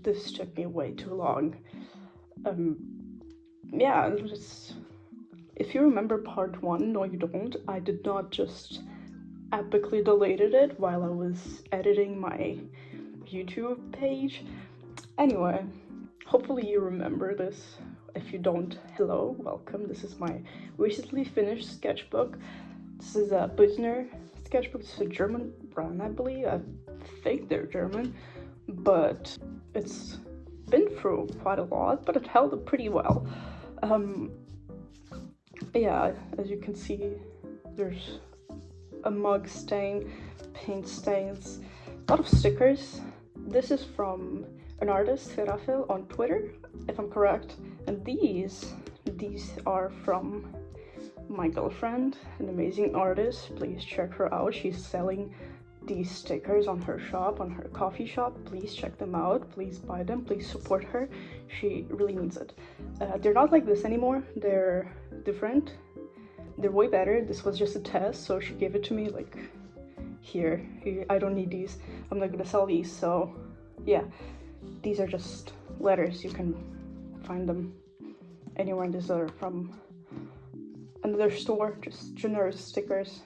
this took me way too long. Yeah, if you remember part 1, no you don't, I did not just epically deleted it while I was editing my YouTube page. Anyway, hopefully you remember this. If you don't, hello, welcome. This is my recently finished sketchbook. This is a Boesner sketchbook. It's a German brand, I believe. I think they're German, but it's been through quite a lot, but it held up pretty well. Yeah, as you can see, there's a mug stain, paint stains, a lot of stickers. This is from an artist, Ferafel, on Twitter, if I'm correct. And these are from my girlfriend, an amazing artist. Please check her out. She's selling these stickers on her shop, on her coffee shop. Please check them out. Please buy them. Please support her. She really needs it. They're not like this anymore. They're different. They're way better. This was just a test, so she gave it to me like, here, I don't need these. I'm not gonna sell these, so yeah. These are just letters. You can find them anywhere. These are from another store, just generous stickers.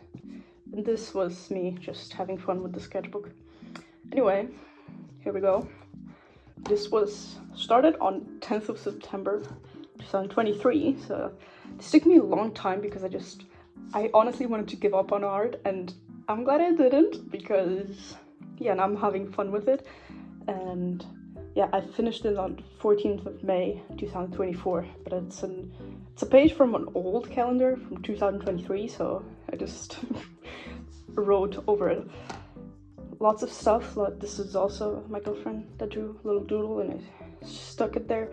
And this was me just having fun with the sketchbook. Anyway, here we go. This was started on 10th of September 2023, so this took me a long time because I honestly wanted to give up on art, and I'm glad I didn't, because yeah, now I'm having fun with it. And yeah, I finished it on 14th of May 2024, but it's a page from an old calendar from 2023, so I just wrote over it. Lots of stuff. This is also my girlfriend that drew a little doodle, and I stuck it there.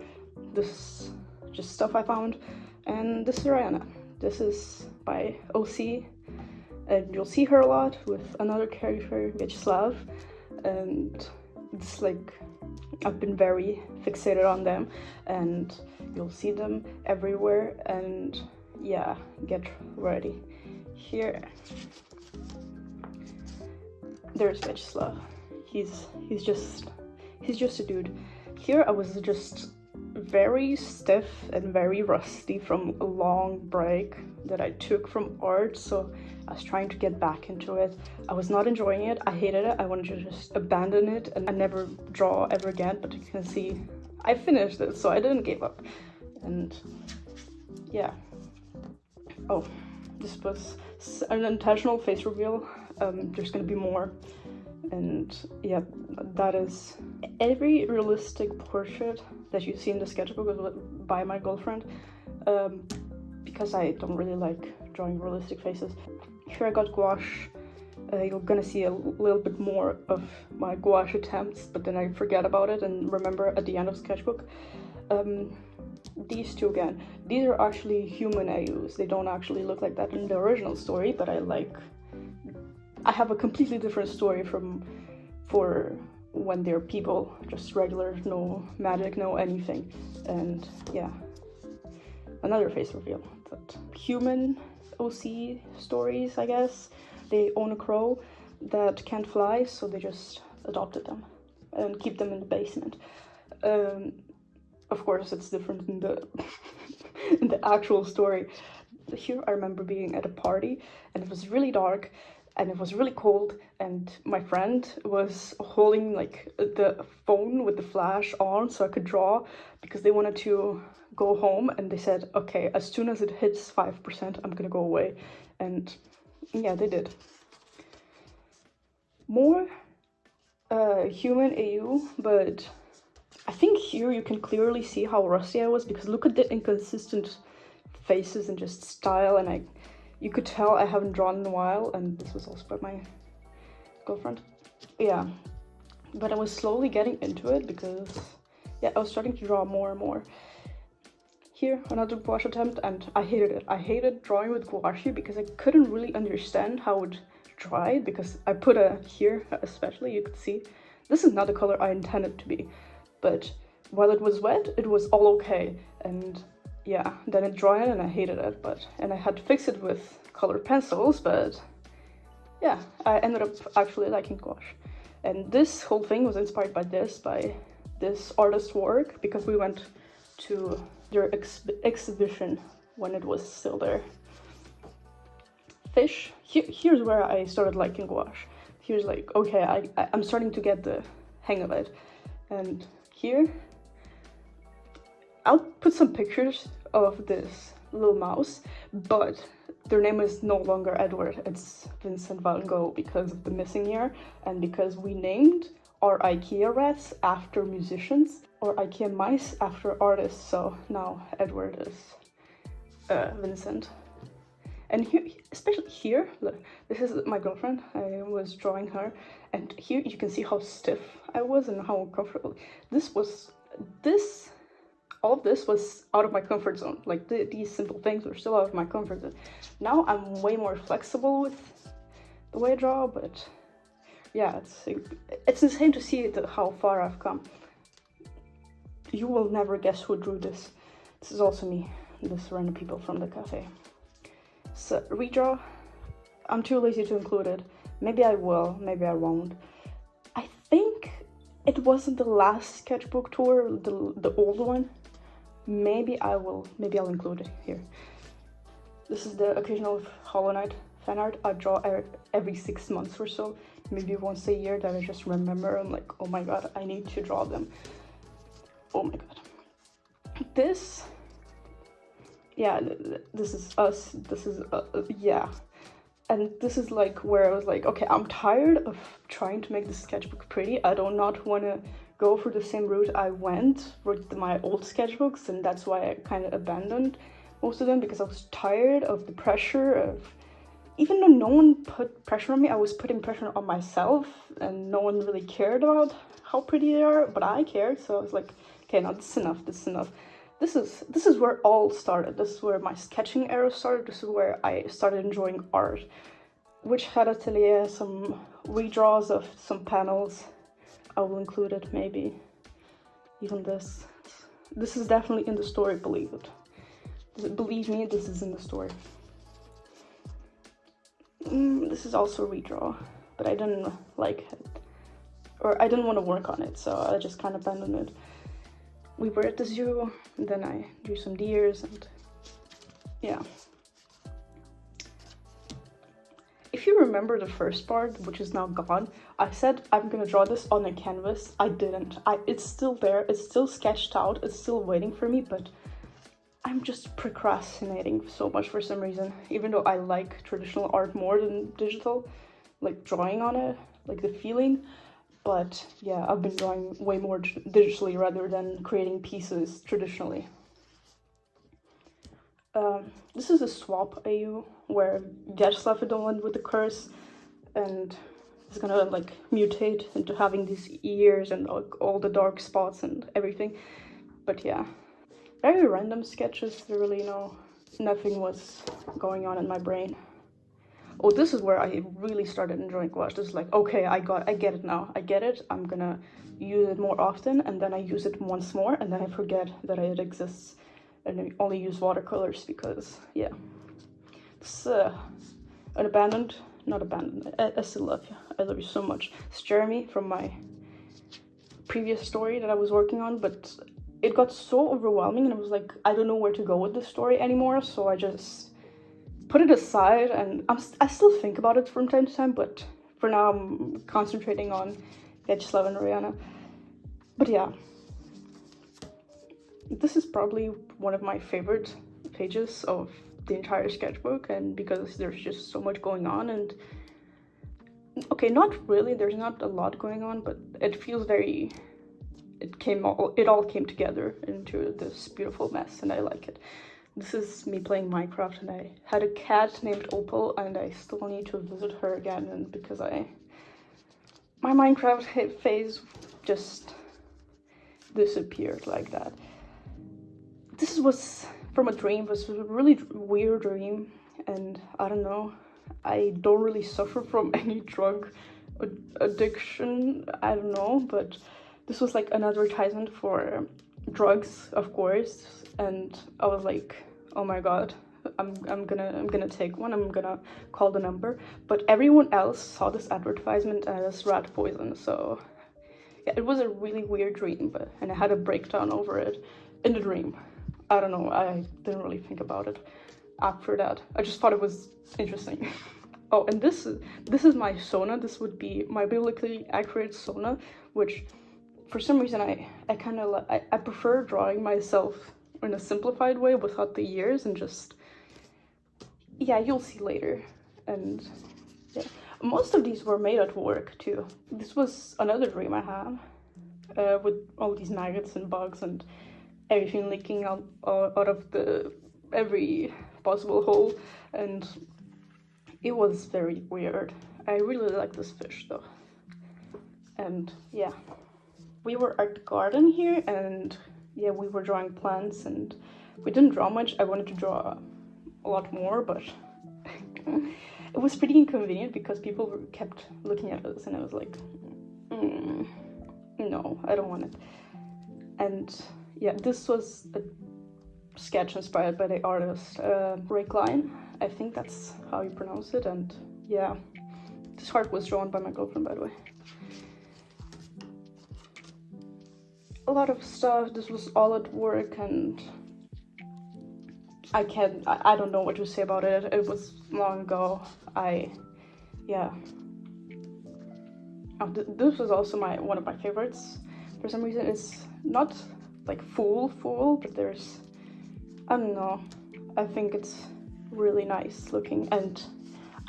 This is just stuff I found. And this is Rihanna. This is by OC, and you'll see her a lot with another character, Vyacheslav, and it's like I've been very fixated on them, and you'll see them everywhere. And yeah, get ready. Here, there's Vyacheslav. He's just a dude. Here I was just very stiff and very rusty from a long break that I took from art, so I was trying to get back into it. I was not enjoying it. I hated it. I wanted to just abandon it and never draw ever again, but you can see I finished it, so I didn't give up. And yeah. Oh, this was an intentional face reveal. There's gonna be more. And yeah, that is every realistic portrait that you see in the sketchbook was by my girlfriend, because I don't really like drawing realistic faces. Here I got gouache. You're gonna see a little bit more of my gouache attempts, but then I forget about it and remember at the end of sketchbook. These two again, these are actually human AUs. They don't actually look like that in the original story, but I have a completely different story for when they're people, just regular, no magic, no anything. And yeah, another face reveal. But human OC stories, I guess. They own a crow that can't fly, so they just adopted them and keep them in the basement. Of course, it's different in the in the actual story. Here I remember being at a party, and it was really dark, and it was really cold, and my friend was holding like the phone with the flash on so I could draw, because they wanted to go home, and they said, okay, as soon as it hits 5%, I'm gonna go away. And yeah, they did. More human AU, but I think here you can clearly see how rusty I was, because look at the inconsistent faces and just style, and you could tell I haven't drawn in a while. And this was also by my girlfriend. Yeah, but I was slowly getting into it because yeah, I was starting to draw more and more. Here, another gouache attempt, and I hated it. I hated drawing with gouache because I couldn't really understand how it dried, because I put here especially, you could see, this is not the color I intended to be, but while it was wet, it was all okay. And yeah, then it dried and I hated it, and I had to fix it with colored pencils, but yeah, I ended up actually liking gouache. And this whole thing was inspired by this, by this artist's work because we went to their exhibition when it was still there. Fish, here's where I started liking gouache. Here's like, okay, I'm starting to get the hang of it. And here, I'll put some pictures of this little mouse, but their name is no longer Edward, it's Vincent van Gogh because of the missing year and because we named our IKEA rats after musicians or IKEA mice after artists, so now Edward is Vincent. And here, especially here, look, this is my girlfriend, I was drawing her, and here you can see how stiff I was and how uncomfortable. All of this was out of my comfort zone. Like these simple things were still out of my comfort zone. Now I'm way more flexible with the way I draw, but yeah, it's insane to see how far I've come. You will never guess who drew this. This is also me, this random people from the cafe. So redraw, I'm too lazy to include it. Maybe I will, maybe I won't. I think it wasn't the last sketchbook tour, the old one. Maybe I'll include it here. This is the occasional Hollow Knight fan art. I draw every 6 months or so, maybe once a year, that I just remember. I'm like, oh my god, I need to draw them. Oh my god. This, yeah, this is us. This is yeah. And this is like where I was like, okay, I'm tired of trying to make the sketchbook pretty. I do not want to go for the same route I went with my old sketchbooks, and that's why I kind of abandoned most of them, because I was tired of the pressure of, even though no one put pressure on me, I was putting pressure on myself, and no one really cared about how pretty they are, but I cared, so I was like, okay, now this is enough, this is enough. This is where it all started. This is where my sketching era started. This is where I started enjoying art. Witch Hat Atelier, some redraws of some panels. I will include it, maybe. Even this. This is definitely in the story, believe it. Believe me, this is in the story. This is also a redraw, but I didn't like it. Or I didn't want to work on it, so I just kind of abandoned it. We were at the zoo, and then I drew some deers, and yeah. If you remember the first part, which is now gone, I said I'm gonna draw this on a canvas. I didn't. It's still there, it's still sketched out, it's still waiting for me, but I'm just procrastinating so much for some reason. Even though I like traditional art more than digital, like drawing on it, like the feeling. But yeah, I've been drawing way more digitally rather than creating pieces traditionally. This is a swap AU where Vyacheslav is the one with the curse, and it's gonna like mutate into having these ears and like all the dark spots and everything. But yeah, very random sketches. There really nothing was going on in my brain. Oh, this is where I really started enjoying gouache. This is like, okay, I get it now. I get it. I'm gonna use it more often, and then I use it once more, and then I forget that it exists, and I only use watercolors because, yeah. It's not abandoned. I still love you. I love you so much. It's Jeremy from my previous story that I was working on, but it got so overwhelming, and I was like, I don't know where to go with this story anymore, so I just put it aside, and I still think about it from time to time, but for now I'm concentrating on Vyacheslav and Rihanna. But yeah, this is probably one of my favorite pages of the entire sketchbook, and because there's just so much going on, and okay, not really, there's not a lot going on, but it feels very, it all came together into this beautiful mess, and I like it. This is me playing Minecraft, and I had a cat named Opal, and I still need to visit her again, and because my Minecraft phase just disappeared like that. This was from a dream. It was a really weird dream, and I don't know, I don't really suffer from any drug addiction, I don't know, but this was like an advertisement for drugs, of course, and I was like, oh my god, I'm gonna take one, I'm gonna call the number. But everyone else saw this advertisement as rat poison, so yeah, it was a really weird dream, and I had a breakdown over it in the dream. I don't know, I didn't really think about it after that. I just thought it was interesting. Oh, and this is my Sona. This would be my biblically accurate Sona, which for some reason I kind of I prefer drawing myself in a simplified way without the years, and just, yeah, you'll see later. And yeah, most of these were made at work too. This was another dream I had, with all these maggots and bugs and everything leaking out of every possible hole, and it was very weird. I really like this fish though. And yeah, we were at the garden here, and yeah, we were drawing plants, and we didn't draw much. I wanted to draw a lot more, but it was pretty inconvenient because people kept looking at us, and I was like, no, I don't want it. And yeah, this was a sketch inspired by the artist Wuermelein. I think that's how you pronounce it. And yeah, this heart was drawn by my girlfriend, by the way. A lot of stuff. This was all at work, and I don't know what to say about it. It was long ago. Yeah. Oh, this was also one of my favorites. For some reason, it's not like full, but there's, I don't know, I think it's really nice looking. And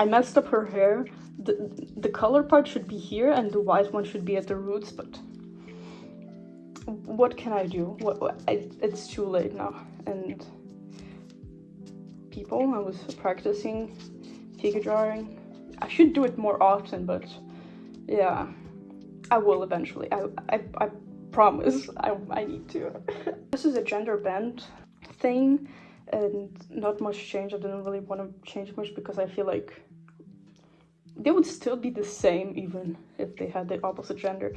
I messed up her hair. The color part should be here, and the white one should be at the roots, but what can I do? It's too late now. And I was practicing figure drawing. I should do it more often, but yeah, I will eventually. I promise. I need to. This is a gender bend thing, and not much change. I didn't really want to change much because I feel like they would still be the same even if they had the opposite gender.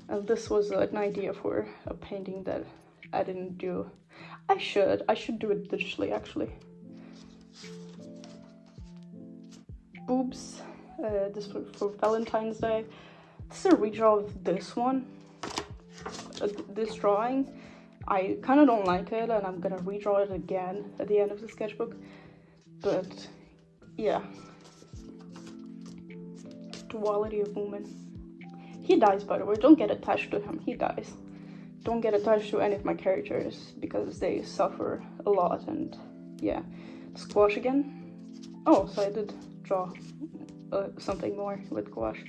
And this was an idea for a painting that I didn't do. I should do it digitally, actually. Boobs. This was for Valentine's Day. This is a redraw of this one. This drawing. I kind of don't like it, and I'm gonna redraw it again at the end of the sketchbook. But yeah. Duality of woman. He dies, by the way. Don't get attached to him. He dies. Don't get attached to any of my characters because they suffer a lot. And yeah. Squash again. Oh, so I did draw something more with gouache.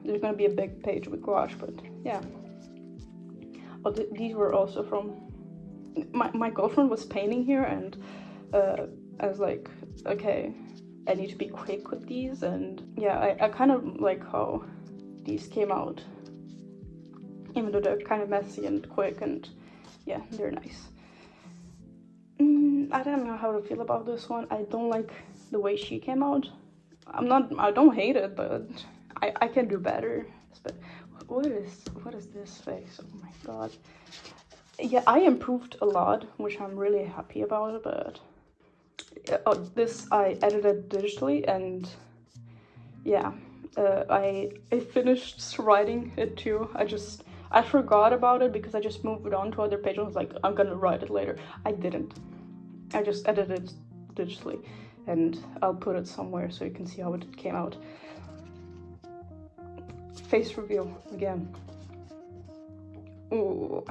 There's gonna be a big page with gouache, but yeah. Oh, these were also from my girlfriend was painting here, and I was like, okay, I need to be quick with these. And yeah, I kind of like how these came out, even though they're kind of messy and quick, and yeah, they're nice. I don't know how to feel about this one. I don't like the way she came out. I don't hate it, but I can do better. But what is this face? Oh my god. Yeah, I improved a lot, which I'm really happy about, but this I edited digitally, and yeah, I finished writing it too. I forgot about it because I just moved on to other pages. I was like, I'm gonna write it later. I didn't. I just edited it digitally, and I'll put it somewhere so you can see how it came out. Face reveal again. Ooh,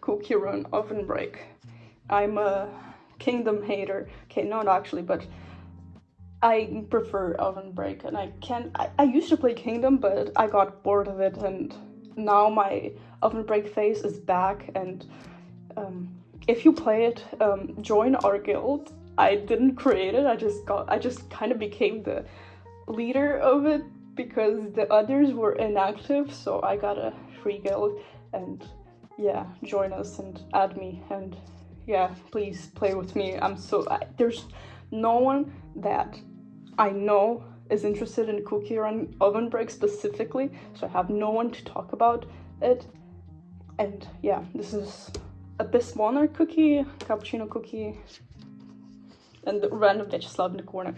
cookie run, oven break. I'm a Kingdom hater. Okay, not actually, but I prefer oven break, and I used to play Kingdom, but I got bored of it, and now my oven break face is back. And if you play it, join our guild. I didn't create it. I just kind of became the leader of it because the others were inactive, so I got a free guild. And yeah, join us and add me, and yeah, please play with me. There's no one that I know is interested in cookie run oven break specifically, so I have no one to talk about it. And yeah, this is a Boesner cookie, cappuccino cookie, and the random Vyacheslav in the corner.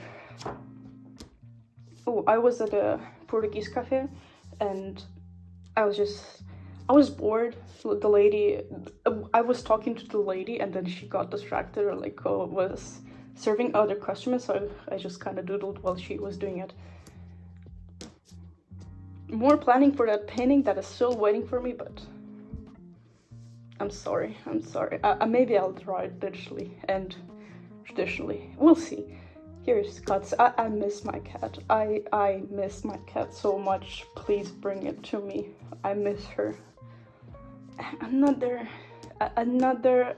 Oh, I was at a Portuguese cafe, and I was bored. The lady, I was talking to the lady, and then she got distracted, or like was serving other customers, so I just kind of doodled while she was doing it. More planning for that painting that is still waiting for me, but I'm sorry. Maybe I'll draw it digitally and traditionally. We'll see. Here's Cuts. I miss my cat. I miss my cat so much. Please bring it to me. I miss her. Another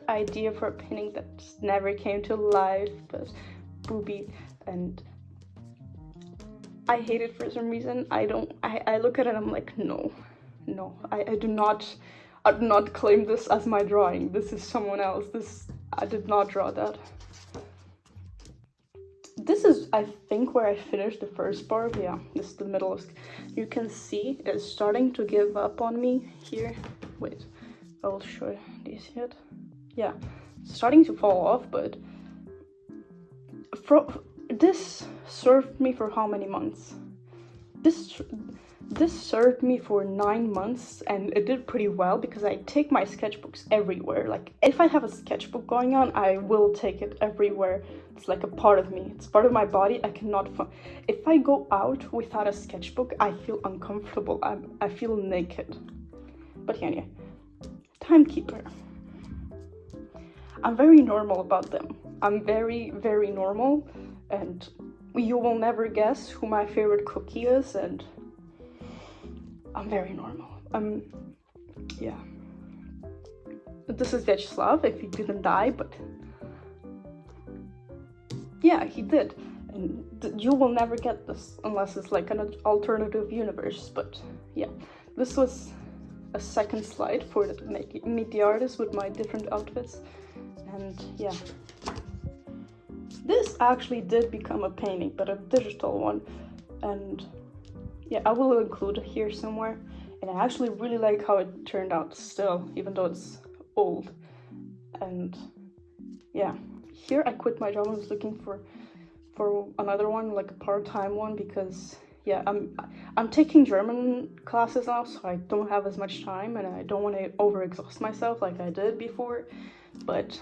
idea for a painting that never came to life, but Booby, and I hate it for some reason. I look at it and I'm like, no, I do not claim this as my drawing. This is someone else. I did not draw that. This is, I think, where I finished the first part. Yeah, this is the middle of, you can see it's starting to give up on me here. Wait, I will show you. Do you see it? Yeah, it's starting to fall off, but this served me for how many months? This served me for 9 months, and it did pretty well because I take my sketchbooks everywhere. Like, if I have a sketchbook going on, I will take it everywhere. It's like a part of me. It's part of my body. I cannot if I go out without a sketchbook, I feel uncomfortable. I feel naked. But yeah, Timekeeper. I'm very normal about them. I'm very, very normal, and you will never guess who my favorite cookie is, and I'm very normal. Yeah. This is Vyacheslav, if he didn't die, but yeah, he did. And you will never get this unless it's like an alternative universe, but yeah. This was a second slide for meet the artist with my different outfits, and yeah. This actually did become a painting, but a digital one, and yeah, I will include it here somewhere. And I actually really like how it turned out still, even though it's old. And yeah, here I quit my job. I was looking for another one, like a part-time one, because yeah, I'm taking German classes now, so I don't have as much time, and I don't want to overexhaust myself like I did before. But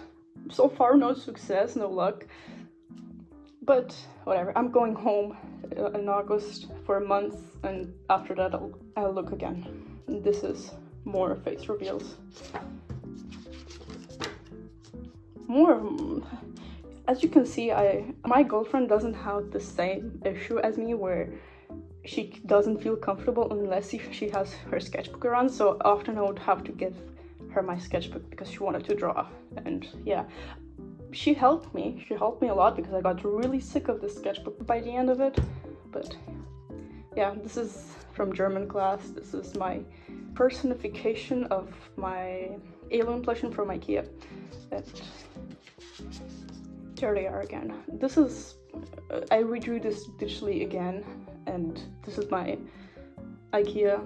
so far, no success, no luck. But whatever, I'm going home in August for a month, and after that I'll look again. And this is more face reveals. More, as you can see, my girlfriend doesn't have the same issue as me, where she doesn't feel comfortable unless she has her sketchbook around, so often I would have to give her my sketchbook because she wanted to draw. And yeah, she helped me a lot because I got really sick of the sketchbook by the end of it. But yeah, this is from German class. This is my personification of my alien plushie from IKEA. And there they are again. This is, I redrew this digitally again, and this is my IKEA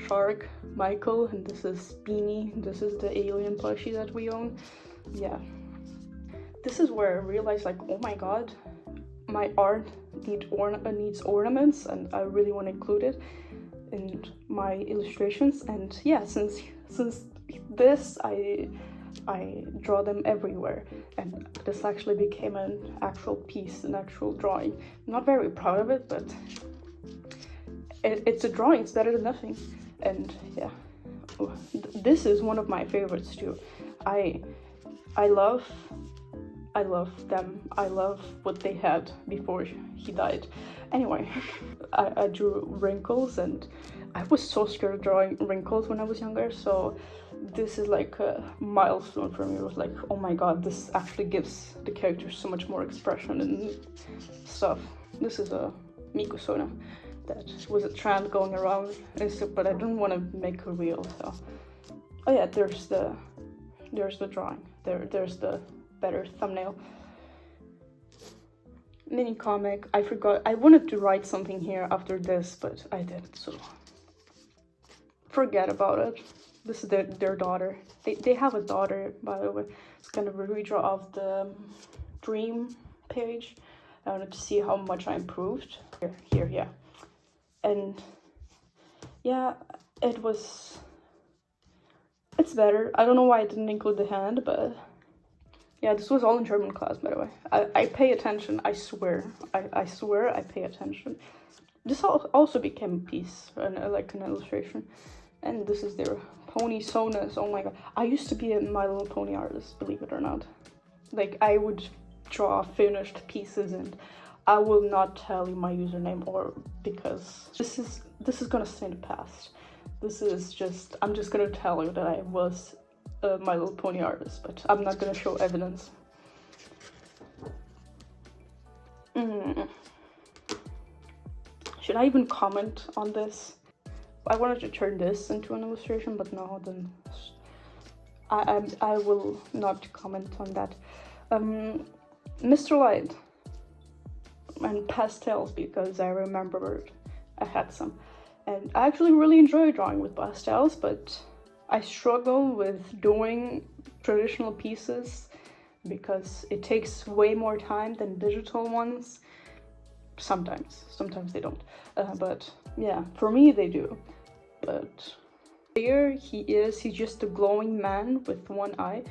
shark, Michael, and this is Beanie. This is the alien plushie that we own. Yeah. This is where I realized, like, oh my god, my art needs ornaments, and I really want to include it in my illustrations. And yeah, since this, I draw them everywhere, and this actually became an actual piece, an actual drawing. I'm not very proud of it, but it's a drawing. It's better than nothing. And yeah, this is one of my favorites too. I love them. I love what they had before he died. Anyway, I drew wrinkles, and I was so scared of drawing wrinkles when I was younger, so this is like a milestone for me. It was like, oh my god, this actually gives the characters so much more expression and stuff. This is a Mikusona that was a trend going around, but I didn't want to make a reel, so. Oh yeah, there's the drawing. There's the better thumbnail. Mini comic. I forgot. I wanted to write something here after this, but I didn't, so forget about it. This is their daughter. They have a daughter, by the way. It's kind of a redraw of the dream page. I wanted to see how much I improved. Here, yeah. And yeah, it's better. I don't know why I didn't include the hand, but yeah, this was all in German class, by the way. I pay attention, I swear. I swear I pay attention. This also became a piece, like an illustration. And this is their pony sonus. Oh my god. I used to be a My Little Pony artist, believe it or not. Like, I would draw finished pieces, and I will not tell you my username, or because this is gonna stay in the past. This is just, I'm just gonna tell you that I was a My Little Pony artist, but I'm not gonna show evidence. Should I even comment on this? I wanted to turn this into an illustration, but no, then I will not comment on that. Mr. Light and pastels, because I remembered I had some. And I actually really enjoy drawing with pastels, but I struggle with doing traditional pieces because it takes way more time than digital ones. Sometimes they don't, but yeah, for me they do. But here he's just a glowing man with one eye.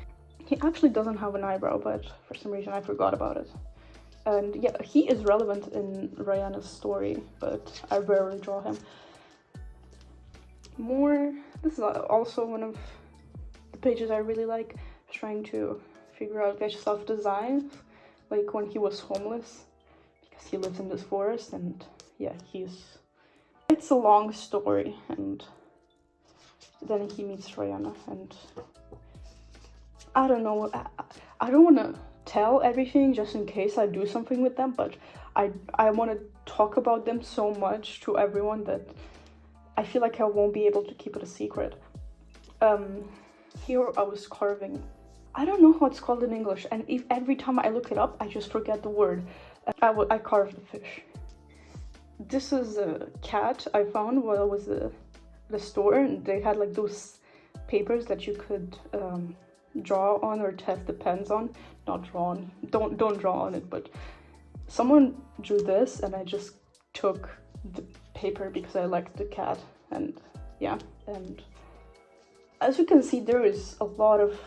He actually doesn't have an eyebrow, but for some reason I forgot about it. And yeah, he is relevant in Rihanna's story, but I rarely draw him. This is also one of the pages I really like, trying to figure out Vyacheslav designs, like when he was homeless, because he lives in this forest, and yeah, it's a long story, and then he meets Rihanna, and I don't know, I don't want to tell everything just in case I do something with them, but I want to talk about them so much to everyone that I feel like I won't be able to keep it a secret. Here I was carving, I don't know how it's called in English, and if every time I look it up I just forget the word. I carved a fish. This is a cat I found while I was at the store, and they had like those papers that you could draw on or test the pens on. Not draw on, don't draw on it, but someone drew this and I just took the paper because I liked the cat. And yeah, and as you can see, there is a lot of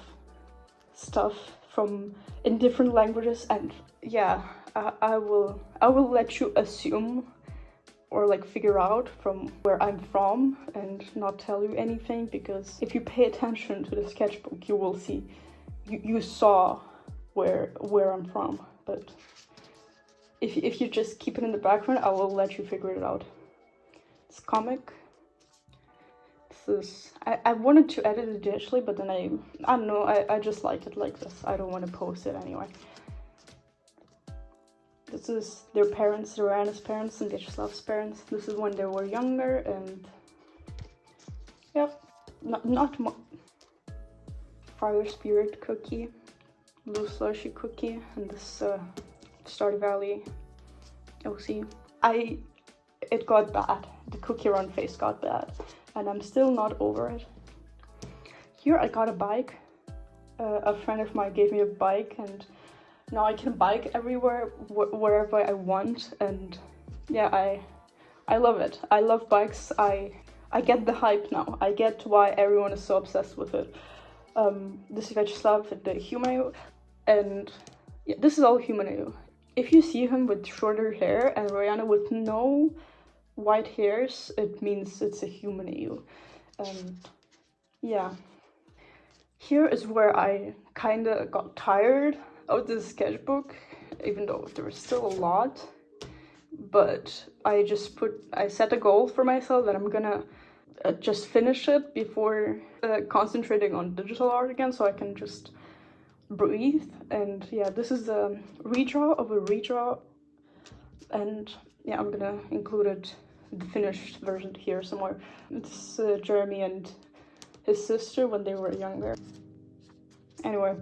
stuff in different languages, and yeah, I will let you assume or like figure out from where I'm from and not tell you anything, because if you pay attention to the sketchbook you will see you saw where I'm from, but if you just keep it in the background I will let you figure it out. It's comic. This is I wanted to edit it digitally, but then I don't know, I just like it like this. I don't want to post it anyway. This is their parents, Rihanna's parents and Vyacheslav's parents. This is when they were younger, and yeah, not Fire Spirit cookie, Blue Slushy cookie, and this Stardew Valley OC. It got bad. The cookie run face got bad, and I'm still not over it. Here I got a bike. A friend of mine gave me a bike, and now I can bike everywhere, wherever I want, and yeah, I love it. I love bikes. I get the hype now. I get why everyone is so obsessed with it. This is Vyacheslav, the Humayu, and yeah, this is all Humayu. If you see him with shorter hair and Rihanna with no white hairs, it means it's a Humayu. And yeah, here is where I kinda got tired of this sketchbook, even though there was still a lot, but I set a goal for myself that I'm gonna just finish it before concentrating on digital art again, so I can just breathe. And yeah, this is a redraw of a redraw, and yeah, I'm gonna include the finished version here somewhere. It's Jeremy and his sister when they were younger. Anyway,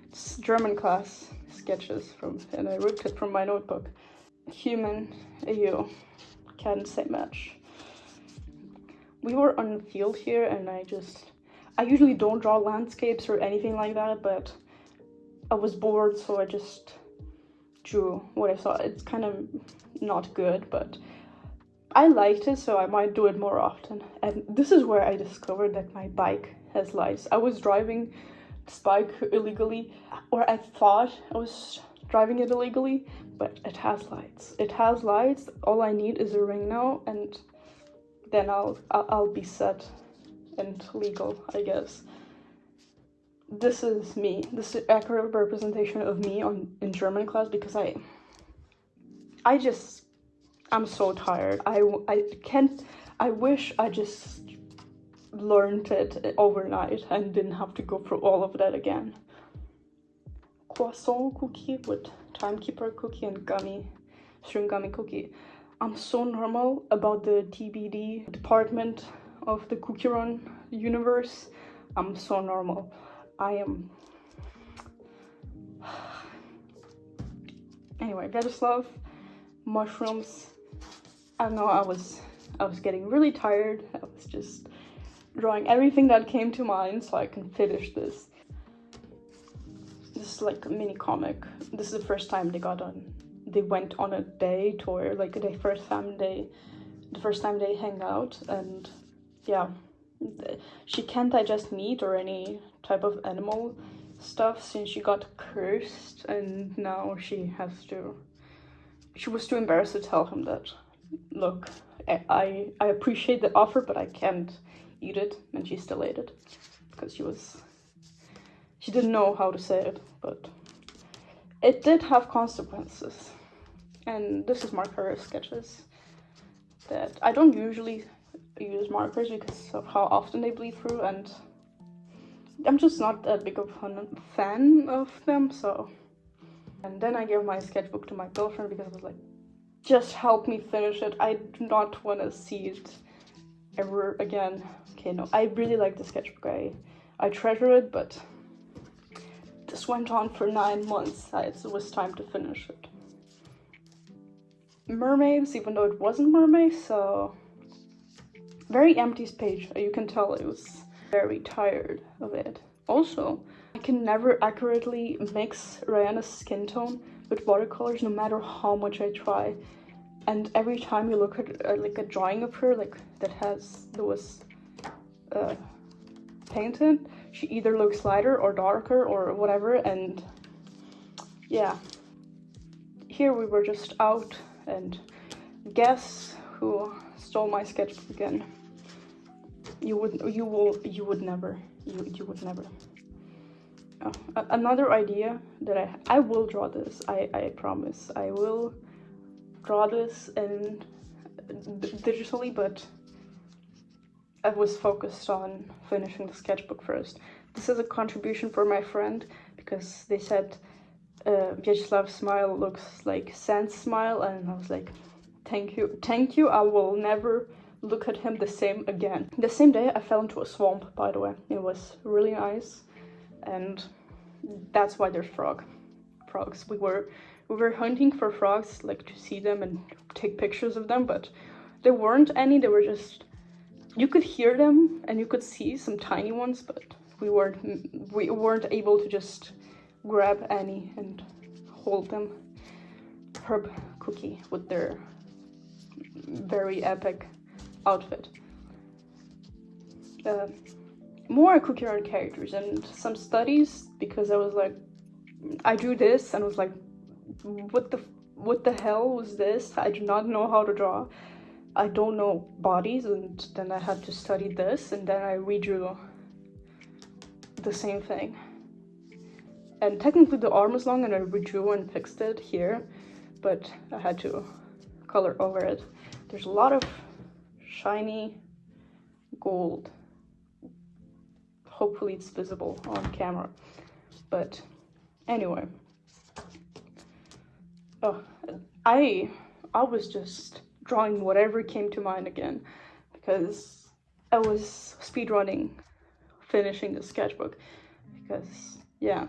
it's German class sketches and I ripped it from my notebook. Human, you can't say much. We were on the field here, and I usually don't draw landscapes or anything like that, but I was bored, so I just drew what I saw. It's kind of not good, but I liked it, so I might do it more often. And this is where I discovered that my bike has lights. I was driving this bike illegally, or I thought I was driving it illegally, but it has lights. It has lights. All I need is a ring now, and then I'll be set and legal, I guess. This is me. This is accurate representation of me in German class, because I'm so tired. I wish I just learned it overnight and didn't have to go through all of that again. Croissant cookie with timekeeper cookie and string gummy cookie. I'm so normal about the TBD department of the Cookie Run universe. I'm so normal. I am. Anyway, Vladislav, mushrooms. I don't know, I was getting really tired. I was just drawing everything that came to mind so I can finish this. This is like a mini comic. This is the first time they went on a day tour, like the first time they hang out, and yeah, she can't digest meat or any type of animal stuff since she got cursed, and now she was too embarrassed to tell him that, look, I appreciate the offer, but I can't eat it, and she still ate it because she didn't know how to say it, but it did have consequences. And this is marker sketches that I don't usually use markers because of how often they bleed through, and I'm just not that big of a fan of them, so. And then I gave my sketchbook to my girlfriend because I was like, just help me finish it. I do not want to see it ever again. Okay, no, I really like the sketchbook. I treasure it, but this went on for 9 months. It was time to finish it. Mermaids, even though it wasn't mermaids, so very empty page. You can tell it was very tired of it. Also, I can never accurately mix Rihanna's skin tone with watercolors, no matter how much I try. And every time you look at like a drawing of her, like that was painted, she either looks lighter or darker or whatever. And yeah, here we were just out, and guess who stole my sketchbook again? You would never. Oh, another idea that I will draw this. I promise I will draw this and digitally, but I was focused on finishing the sketchbook first. This is a contribution for my friend because they said Vyacheslav's smile looks like Sand's smile, and I was like, thank you, I will never look at him the same again. The same day I fell into a swamp, by the way. It was really nice, and that's why there's frogs. We were hunting for frogs, like to see them and take pictures of them, but there weren't any. They were just, you could hear them and you could see some tiny ones, but we weren't able to just grab any and hold them. Herb Cookie with their very epic outfit. More Cookie Run characters and some studies, because I was like, I drew this and was like, what the hell was this? I do not know how to draw. I don't know bodies, and then I had to study this, and then I redrew the same thing. And technically the arm is long, and I redrew and fixed it here, but I had to color over it. There's a lot of shiny gold. Hopefully it's visible on camera. But anyway. Oh, I was just drawing whatever came to mind again, because I was speedrunning finishing the sketchbook, because yeah,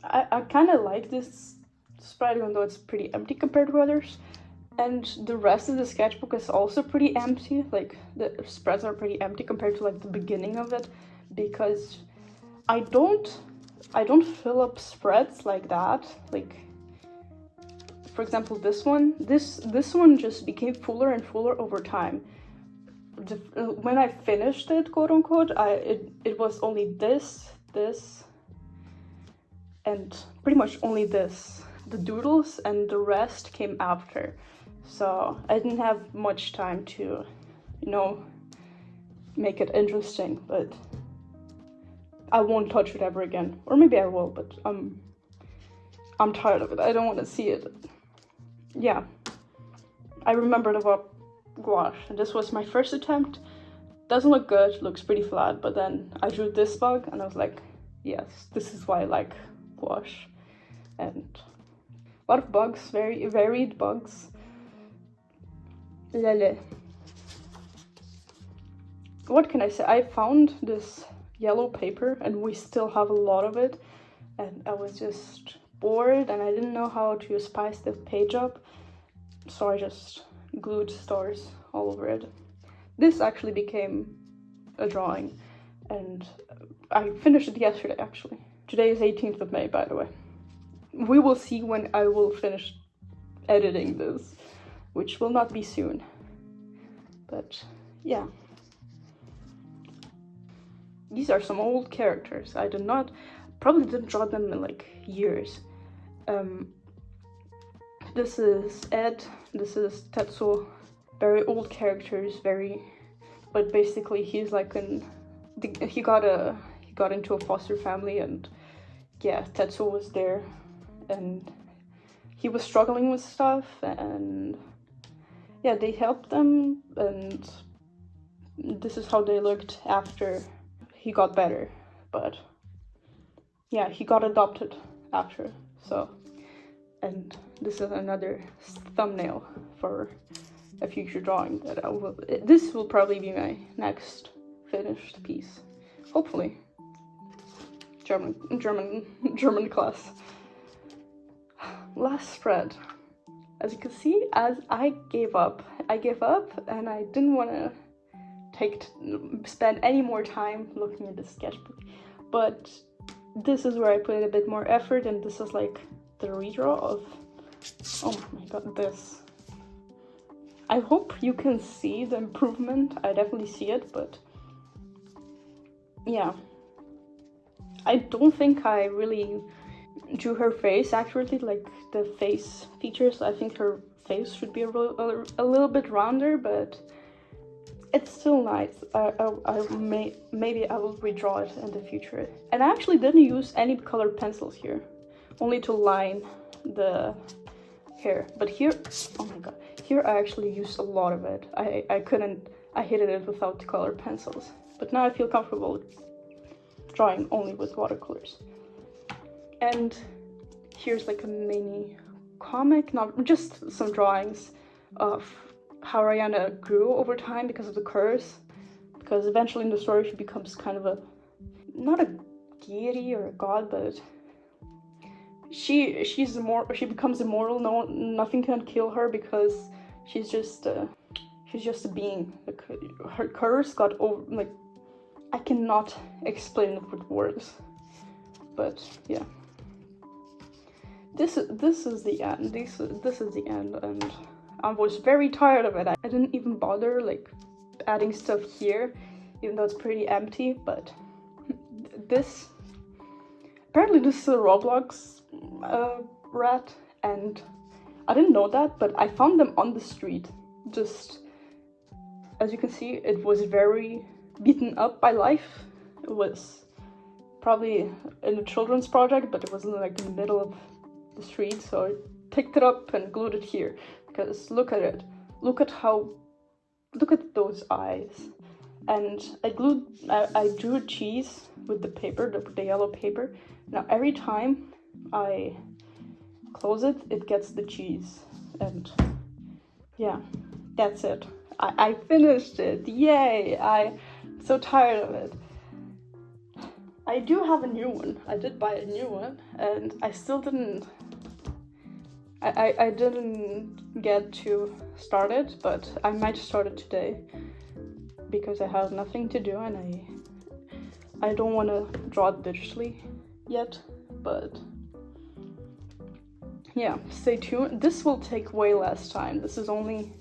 I kind of like this spread, even though it's pretty empty compared to others, and the rest of the sketchbook is also pretty empty. Like the spreads are pretty empty compared to like the beginning of it, because I don't fill up spreads like that. Like for example, this one just became fuller and fuller over time. When I finished it, quote unquote, it was only this, and pretty much only this, the doodles, and the rest came after. So I didn't have much time to, you know, make it interesting, but I won't touch it ever again. Or maybe I will, but I'm tired of it. I don't want to see it. Yeah, I remembered about gouache, and this was my first attempt. Doesn't look good, looks pretty flat, but then I drew this bug and I was like, yes, this is why I like gouache. And a lot of bugs, very varied bugs. Lele. What can I say? I found this yellow paper and we still have a lot of it, and I was just bored and I didn't know how to spice the page up, so I just glued stars all over it. This actually became a drawing, and I finished it yesterday actually. Today is 18th of May, by the way. We will see when I will finish editing this, which will not be soon. But yeah. These are some old characters. I probably didn't draw them in like years. This is Ed, this is Tetsuo. Very old characters, but basically he's like he got into a foster family, and yeah, Tetsuo was there, and he was struggling with stuff, and yeah, they helped them, and this is how they looked after he got better. But yeah, he got adopted after, so. And this is another thumbnail for a future drawing that I will. This will probably be my next finished piece, hopefully. German class. Last spread. As you can see, as I gave up, and I didn't want to spend any more time looking at the sketchbook. But this is where I put in a bit more effort, and this is like the redraw of, oh my god, this. I hope you can see the improvement. I definitely see it, but yeah. I don't think I really drew her face accurately, like the face features. I think her face should be a little bit rounder, but it's still nice. Maybe I will redraw it in the future. And I actually didn't use any colored pencils here, only to line the hair. But here, oh my god, here I actually used a lot of it. I hated it without the colored pencils. But now I feel comfortable drawing only with watercolors. And here's like a mini comic, not just some drawings of how Rihanna grew over time because of the curse. Because eventually in the story she becomes kind of not a deity or a god, but she becomes immortal. Nothing can kill her because she's just a being. Like, her curse got over. Like, I cannot explain it with words, but yeah. This is the end. This is the end, and I was very tired of it. I didn't even bother like adding stuff here, even though it's pretty empty. But this, apparently this is a Roblox rat, and I didn't know that, but I found them on the street. Just as you can see, it was very beaten up by life. It was probably in a children's project, but it wasn't like in the middle of the street, so I picked it up and glued it here. Because look at it, look at those eyes. And I drew a cheese with the paper, the yellow paper. Now every time I close it, it gets the cheese. And yeah, that's it. I finished it, yay! I'm so tired of it. I do have a new one. I did buy a new one, and I still didn't. I didn't get to start it, but I might start it today because I have nothing to do, and I don't want to draw it digitally yet. But yeah, stay tuned. This will take way less time. This is only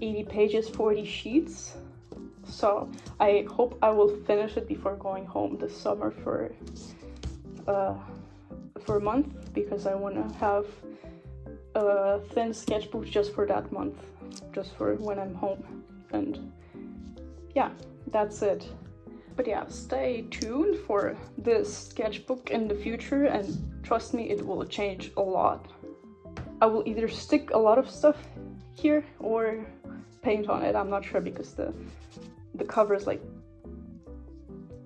80 pages, 40 sheets. So I hope I will finish it before going home this summer for a month, because I want to have a thin sketchbook just for that month, just for when I'm home. And yeah, that's it. But yeah, stay tuned for this sketchbook in the future, and trust me, it will change a lot. I will either stick a lot of stuff here or paint on it. I'm not sure, because the cover is like,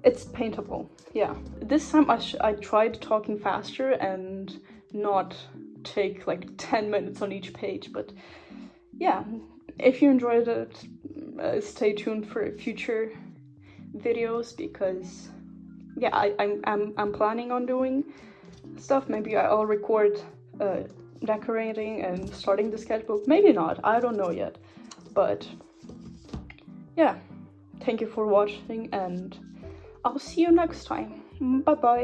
it's paintable. Yeah, this time I tried talking faster and not take like 10 minutes on each page. But yeah, if you enjoyed it, stay tuned for future videos, because yeah, I'm planning on doing stuff. Maybe I'll record decorating and starting the sketchbook, maybe not, I don't know yet. But yeah, thank you for watching, and I'll see you next time. Bye bye.